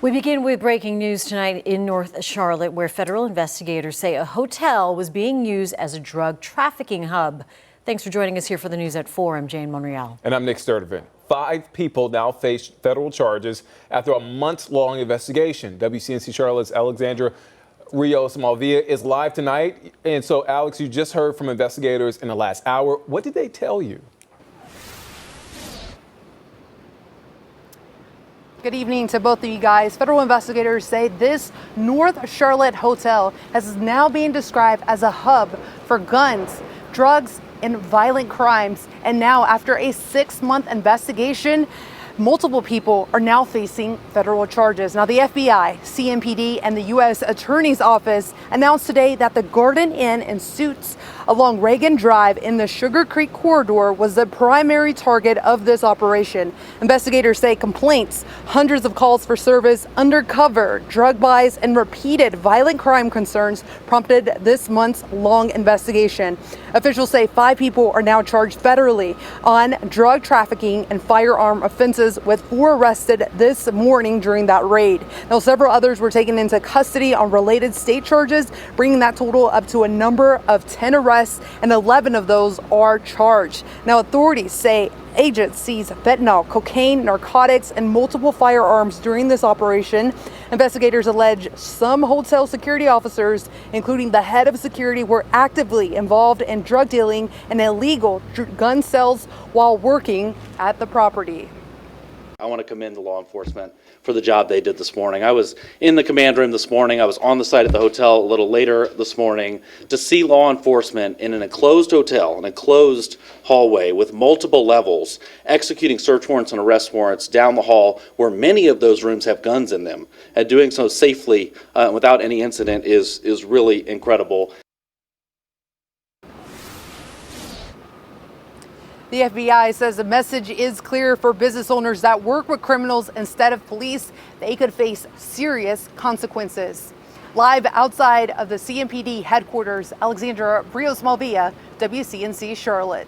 We begin with breaking news tonight in North Charlotte, where federal investigators say a hotel was being used as a drug trafficking hub. Thanks for joining us here for the news at 4. I'm Jane Monreal. And I'm Nick Sturdivant. 5 people now face federal charges after a months-long investigation. WCNC Charlotte's Alexandra Rios Malvia is live tonight. And so, Alex, you just heard from investigators in the last hour. What did they tell you? Good evening to both of you guys. Federal investigators say this North Charlotte hotel is now being described as a hub for guns, drugs, and violent crimes. And now, after a 6-month investigation, multiple people are now facing federal charges. Now, the FBI, CMPD, and the U.S. Attorney's Office announced today that the Garden Inn and Suites along Reagan Drive in the Sugar Creek corridor was the primary target of this operation. Investigators say complaints, hundreds of calls for service, undercover drug buys, and repeated violent crime concerns prompted this month's long investigation. Officials say 5 people are now charged federally on drug trafficking and firearm offenses, with 4 arrested this morning during that raid. Now, several others were taken into custody on related state charges, bringing that total up to a number of 10 arrests, and 11 of those are charged. Now, authorities say agents seized fentanyl, cocaine, narcotics, and multiple firearms during this operation. Investigators allege some hotel security officers, including the head of security, were actively involved in drug dealing and illegal gun sales while working at the property. I want to commend the law enforcement for the job they did this morning. I was in the command room this morning. I was on the site at the hotel a little later this morning. To see law enforcement in an enclosed hotel, an enclosed hallway with multiple levels, executing search warrants and arrest warrants down the hall, where many of those rooms have guns in them, and doing so safely without any incident is really incredible. The FBI says the message is clear for business owners that work with criminals instead of police. They could face serious consequences. Live outside of the CMPD headquarters, Alexandra Rios Malvia, WCNC Charlotte.